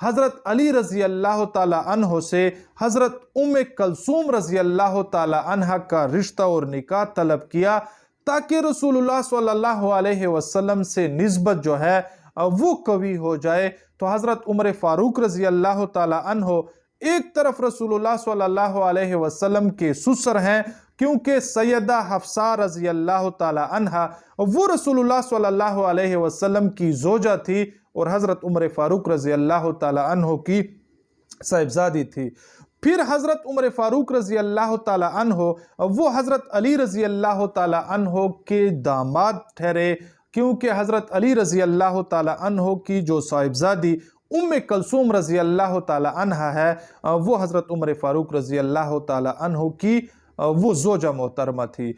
حضرت علی رضی اللہ تعالی عنہ سے حضرت ام کلثوم رضی اللہ تعالی عنہ کا رشتہ اور نکاح طلب کیا تاکہ رسول اللہ صلی اللہ علیہ وسلم سے نسبت جو ہے وہ قوی ہو جائے۔ تو حضرت عمر فاروق رضی اللہ تعالی عنہ ایک طرف رسول اللہ صلی اللہ علیہ وسلم کے سسر ہیں، کیونکہ سیدہ حفصہ رضی اللہ تعالی عنہ وہ رسول اللہ صلی اللہ علیہ وسلم کی زوجہ تھی اور حضرت عمر فاروق رضی اللہ تعالی عنہ کی صاحبزادی تھی۔ پھر حضرت عمر فاروق رضی اللہ تعالی عنہ وہ حضرت علی رضی اللہ تعالی عنہ کے داماد ٹھہرے، کیونکہ حضرت علی رضی اللہ تعالی عنہ کی جو صاحبزادی ام کلثوم رضی اللہ تعالی عنہ ہے وہ حضرت عمر فاروق رضی اللہ تعالی عنہ کی وہ زوجہ محترمہ تھی۔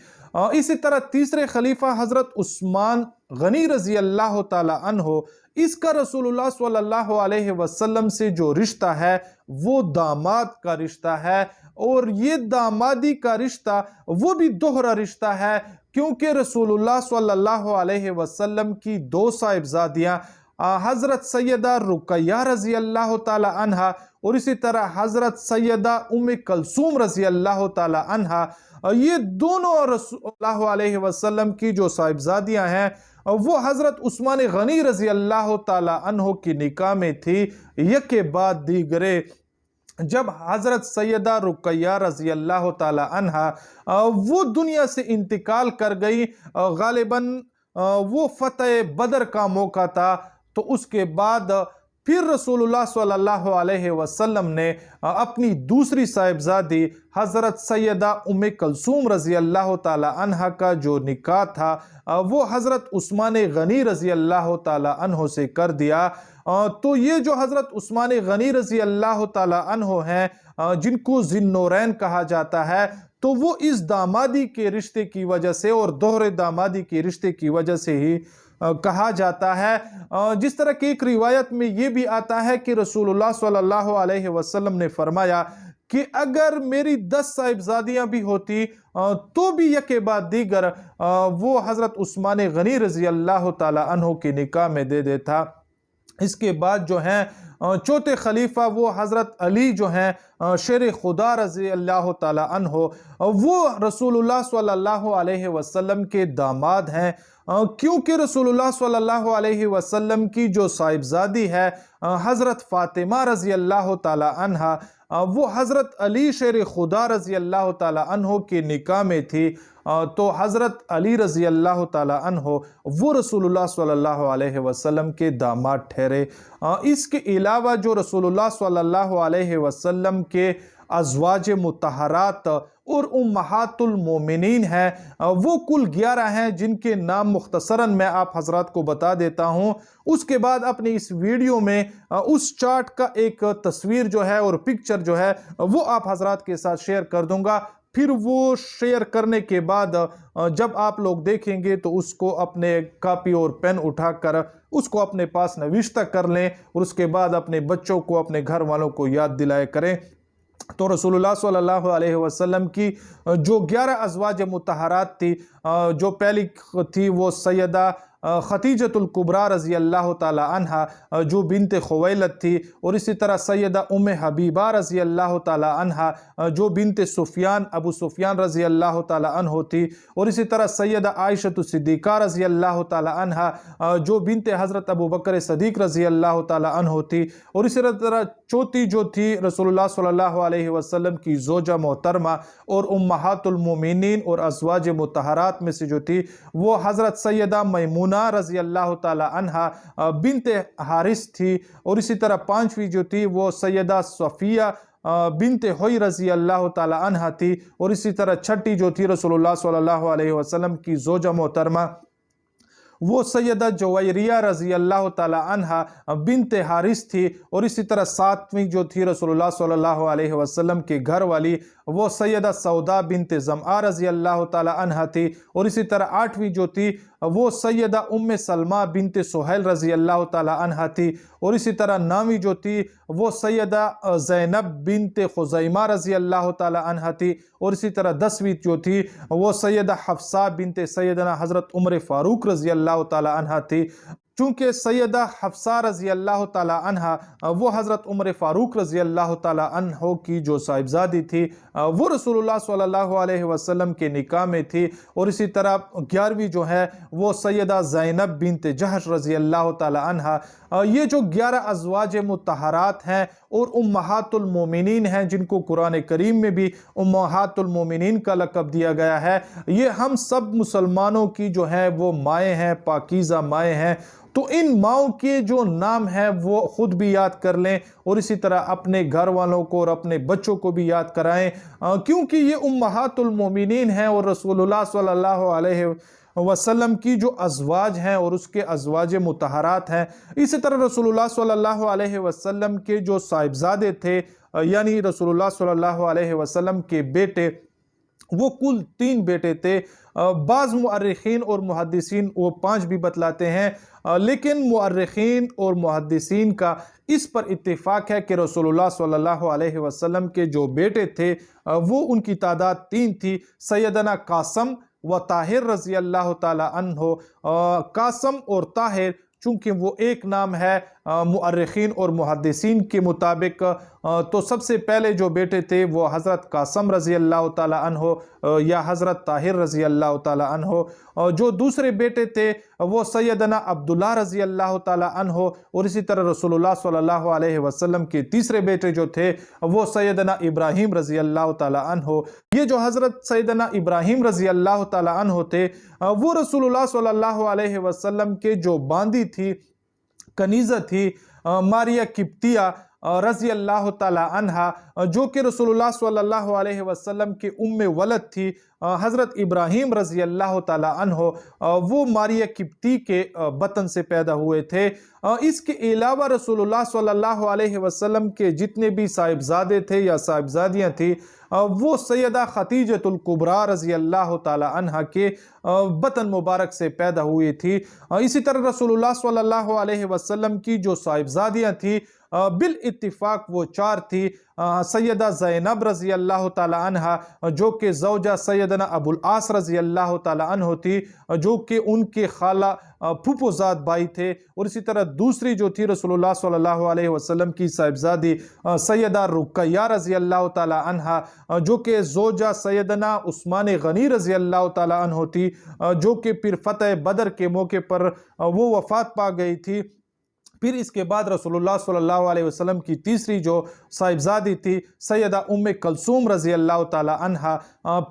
اسی طرح تیسرے خلیفہ حضرت عثمان غنی رضی اللہ تعالی عنہ، اس کا رسول اللہ صلی اللہ علیہ وسلم سے جو رشتہ ہے وہ داماد کا رشتہ ہے، اور یہ دامادی کا رشتہ وہ بھی دوہرا رشتہ ہے، کیونکہ رسول اللہ صلی اللہ علیہ وسلم کی دو صاحبزادیاں حضرت سیدہ رقیہ رضی اللہ تعالی عنہ اور اسی طرح حضرت سیدہ ام کلثوم رضی اللہ تعالی عنہ، یہ دونوں رسول اللہ علیہ وسلم کی جو صاحبزادیاں ہیں وہ حضرت عثمان غنی رضی اللہ تعالی عنہ کی نکاح میں تھی، یکے بعد دیگرے۔ جب حضرت سیدہ رقیہ رضی اللہ تعالی عنہ وہ دنیا سے انتقال کر گئی، غالباً وہ فتح بدر کا موقع تھا، تو اس کے بعد پھر رسول اللہ صلی اللہ علیہ وسلم نے اپنی دوسری صاحبزادی حضرت سیدہ ام کلثوم رضی اللہ تعالی عنہ کا جو نکاح تھا وہ حضرت عثمان غنی رضی اللہ تعالی عنہ سے کر دیا۔ تو یہ جو حضرت عثمان غنی رضی اللہ تعالی عنہ ہیں جن کو ذی النورین کہا جاتا ہے، تو وہ اس دامادی کے رشتے کی وجہ سے اور دوہرے دامادی کے رشتے کی وجہ سے ہی کہا جاتا ہے۔ جس طرح کی ایک روایت میں یہ بھی آتا ہے کہ رسول اللہ صلی اللہ علیہ وسلم نے فرمایا کہ اگر میری 10 صاحبزادیاں بھی ہوتی تو بھی یکے بعد دیگر وہ حضرت عثمان غنی رضی اللہ تعالی عنہ کے نکاح میں دے دیتا۔ اس کے بعد جو ہیں چوتھے خلیفہ وہ حضرت علی جو ہیں شیر خدا رضی اللہ تعالی عنہ، وہ رسول اللہ صلی اللہ علیہ وسلم کے داماد ہیں، کیونکہ رسول اللہ صلی اللہ علیہ وسلم کی جو صاحبزادی ہے حضرت فاطمہ رضی اللہ تعالی عنہ وہ حضرت علی شیر خدا رضی اللہ تعالی عنہ کے نکاح میں تھی، تو حضرت علی رضی اللہ تعالی عنہ وہ رسول اللہ صلی اللہ علیہ وسلم کے داماد ٹھہرے۔ اس کے علاوہ جو رسول اللہ صلی اللہ علیہ وسلم کے ازواج مطہرات اور امہات المومنین ہیں وہ کل 11 ہیں، جن کے نام مختصراً میں آپ حضرات کو بتا دیتا ہوں۔ اس کے بعد اپنی اس ویڈیو میں اس چارٹ کا ایک تصویر جو ہے اور پکچر جو ہے وہ آپ حضرات کے ساتھ شیئر کر دوں گا۔ پھر وہ شیئر کرنے کے بعد جب آپ لوگ دیکھیں گے تو اس کو اپنے کاپی اور پین اٹھا کر اس کو اپنے پاس نوشتہ کر لیں، اور اس کے بعد اپنے بچوں کو اپنے گھر والوں کو یاد دلائے کریں۔ تو رسول اللہ صلی اللہ علیہ وسلم کی جو 11 ازواج مطہرات تھی، جو پہلی تھی وہ سیدہ خدیجۃ الکبریٰ رضی اللہ تعالی عنہ جو بنت خویلد تھی، اور اسی طرح سیدہ ام حبیبہ رضی اللہ تعالی عنہ جو بنت سفیان ابو سفیان رضی اللہ تعالی عنہ تھی، اور اسی طرح سیدہ عائشہ صدیقہ رضی اللہ تعالی عنہ جو بنت حضرت ابو بکر صدیق رضی اللہ تعالی عنہ تھی، اور اسی طرح چوتھی جو تھی رسول اللہ صلی اللہ علیہ وسلم کی زوجہ محترمہ اور امہات المومنین اور ازواج مطہرات میں سے جو تھی وہ حضرت سیدہ میمونہ رضی اللہ تعالی عنہ بنت حارث تھی، اور اسی طرح 5ویں جو تھی وہ سیدہ صفیہ بنت ہوئی رضی اللہ تعالی عنہ تھی، اور اسی طرح 6ٹھی جو تھی رسول اللہ صلی اللہ علیہ وسلم کی زوجہ محترمہ وہ سیدہ جویریہ رضی اللہ تعالی عنہ بنت حارث تھی، اور اسی طرح 7ویں جو تھی رسول اللہ صلی اللہ علیہ وسلم کے گھر والی وہ سیدہ سودا بنت زمعہ رضی اللہ تعالی عنہ تھی، اور اسی طرح 8ویں جو تھی وہ سیدہ ام سلمہ بنت سہیل رضی اللہ تعالی عنہ تھی، اور اسی طرح 9ویں جو تھی وہ سیدہ زینب بنت خزیمہ رضی اللہ تعالی عنہ تھی، اور اسی طرح 10ویں جو تھی وہ سیدہ حفصہ بنت سیدنا حضرت عمر فاروق رضی اللہ تعالی عنہ تھی۔ چونکہ سیدہ حفصہ رضی اللہ تعالی عنہ وہ حضرت عمر فاروق رضی اللہ تعالی عنہ کی جو صاحبزادی تھی وہ رسول اللہ صلی اللہ علیہ وسلم کے نکاح میں تھی، اور اسی طرح 11ویں جو ہے وہ سیدہ زینب بنت جہش رضی اللہ تعالی عنہ۔ یہ جو 11 ازواج مطہرات ہیں اور امہات المومنین ہیں، جن کو قرآن کریم میں بھی امہات المومنین کا لقب دیا گیا ہے، یہ ہم سب مسلمانوں کی جو ہے وہ مائیں ہیں، پاکیزہ مائیں ہیں۔ تو ان ماؤں کے جو نام ہیں وہ خود بھی یاد کر لیں، اور اسی طرح اپنے گھر والوں کو اور اپنے بچوں کو بھی یاد کرائیں، کیونکہ یہ امہات المومنین ہیں اور رسول اللہ صلی اللہ علیہ وسلم کی جو ازواج ہیں اور اس کے ازواج مطہرات ہیں۔ اسی طرح رسول اللہ صلی اللہ علیہ وسلم کے جو صاحبزادے تھے، یعنی رسول اللہ صلی اللہ علیہ وسلم کے بیٹے، وہ کل 3 بیٹے تھے۔ بعض مؤرخین اور محدثین وہ 5 بھی بتلاتے ہیں، لیکن مؤرخین اور محدثین کا اس پر اتفاق ہے کہ رسول اللہ صلی اللہ علیہ وسلم کے جو بیٹے تھے وہ ان کی تعداد 3 تھی، سیدنا قاسم و طاہر رضی اللہ تعالی عنہ۔ قاسم اور طاہر چونکہ وہ ایک نام ہے مؤرخین اور محدثین کے مطابق، تو سب سے پہلے جو بیٹے تھے وہ حضرت قاسم رضی اللہ تعالی عنہ یا حضرت طاہر رضی اللہ تعالی عنہ۔ جو دوسرے بیٹے تھے وہ سیدنا عبداللہ رضی اللہ تعالی عنہ، اور اسی طرح رسول اللہ صلی اللہ علیہ وسلم کے تیسرے بیٹے جو تھے وہ سیدنا ابراہیم رضی اللہ تعالی عنہ۔ یہ جو حضرت سیدنا ابراہیم رضی اللہ تعالی عنہ تھے وہ رسول اللہ صلی اللہ علیہ وسلم کے جو باندی تھی، کنیزہ تھی، ماریہ قبطیہ رضی اللہ تعالی عنہ، جو کہ رسول اللہ صلی اللہ علیہ وسلم کے ولد تھی۔ حضرت ابراہیم رضی اللہ تعالی عنہ وہ ماریہ قبطی کے بطن سے پیدا ہوئے تھے۔ اس کے علاوہ رسول اللہ صلی اللہ علیہ وسلم کے جتنے بھی صاحبزادے تھے یا صاحبزادیاں تھیں وہ سیدہ خدیجۃ الکبریٰ رضی اللہ تعالی عنہ کے بطن مبارک سے پیدا ہوئی تھی۔ اسی طرح رسول اللہ صلی اللہ علیہ وسلم کی جو صاحبزادیاں تھیں بالاتفاق وہ 4 تھی۔ سیدہ زینب رضی اللہ تعالی عنہ جو کہ زوجہ سیدنا ابو العاص رضی اللہ تعالی عنہ تھی، جو کہ ان کے خالہ پھوپھو زاد بھائی تھے، اور اسی طرح دوسری جو تھی رسول اللہ صلی اللہ علیہ وسلم کی صاحبزادی سیدہ رقیہ رضی اللہ تعالی عنہ، جو کہ زوجہ سیدنا عثمان غنی رضی اللہ تعالی عنہ تھی، جو کہ پھر فتح بدر کے موقع پر وہ وفات پا گئی تھی۔ پھر اس کے بعد رسول اللہ صلی اللہ علیہ وسلم کی تیسری جو صاحبزادی تھی سیدہ کلثوم رضی اللہ تعالی عنہ،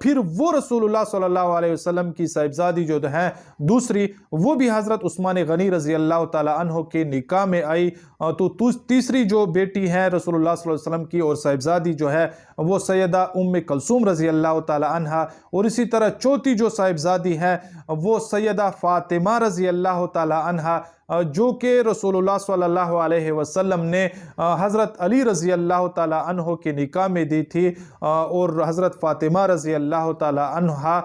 پھر وہ رسول اللہ صلی اللہ علیہ وسلم کی صاحبزادی جو ہیں دوسری، وہ بھی حضرت عثمان غنی رضی اللہ تعالی عنہ کے نکاح میں آئی۔ تو تیسری جو بیٹی ہے رسول اللہ صلی اللہ علیہ وسلم کی اور صاحبزادی جو ہے وہ سیدہ کلثوم رضی اللہ تعالی عنہ، اور اسی طرح چوتھی جو صاحبزادی ہے وہ سیدہ فاطمہ رضی اللہ تعالی عنہ، جو کہ رسول اللہ صلی اللہ علیہ وسلم نے حضرت علی رضی اللہ تعالی عنہ کے نکاح میں دی تھی، اور حضرت فاطمہ رضی اللہ تعالی عنہ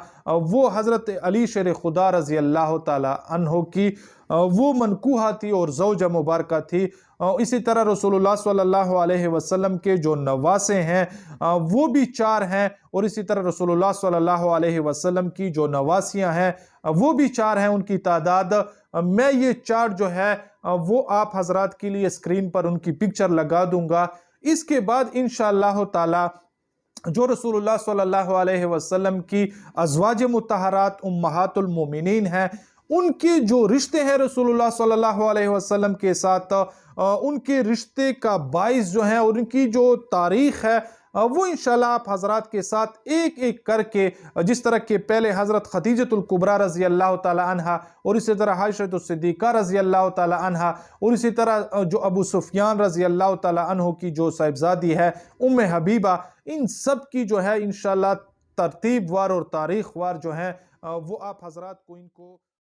وہ حضرت علی شیر خدا رضی اللہ تعالی عنہ کی وہ منکوحہ تھی اور زوجہ مبارکہ تھی۔ اسی طرح رسول اللہ صلی اللہ علیہ وسلم کے جو نواسے ہیں وہ بھی 4 ہیں، اور اسی طرح رسول اللہ صلی اللہ علیہ وسلم کی جو نواسیاں ہیں وہ بھی 4 ہیں۔ ان کی تعداد میں یہ 4 جو ہے وہ آپ حضرات کے لیے اسکرین پر ان کی پکچر لگا دوں گا۔ اس کے بعد انشاءاللہ تعالی جو رسول اللہ صلی اللہ علیہ وسلم کی ازواج مطہرات امہات المومنین ہیں، ان کے جو رشتے ہیں رسول اللہ صلی اللہ علیہ وسلم کے ساتھ، ان کے رشتے کا باعث جو ہیں اور ان کی جو تاریخ ہے وہ انشاءاللہ آپ حضرات کے ساتھ ایک ایک کر کے، جس طرح کہ پہلے حضرت خدیجۃ الکبریٰ رضی اللہ تعالی عنہ، اور اسی طرح عائشہ الصدیقہ رضی اللہ تعالی عنہ، اور اسی طرح جو ابو سفیان رضی اللہ تعالی عنہ کی جو صاحبزادی ہے حبیبہ، ان سب کی جو ہے انشاءاللہ ترتیب وار اور تاریخ وار جو ہیں وہ آپ حضرات کو ان کو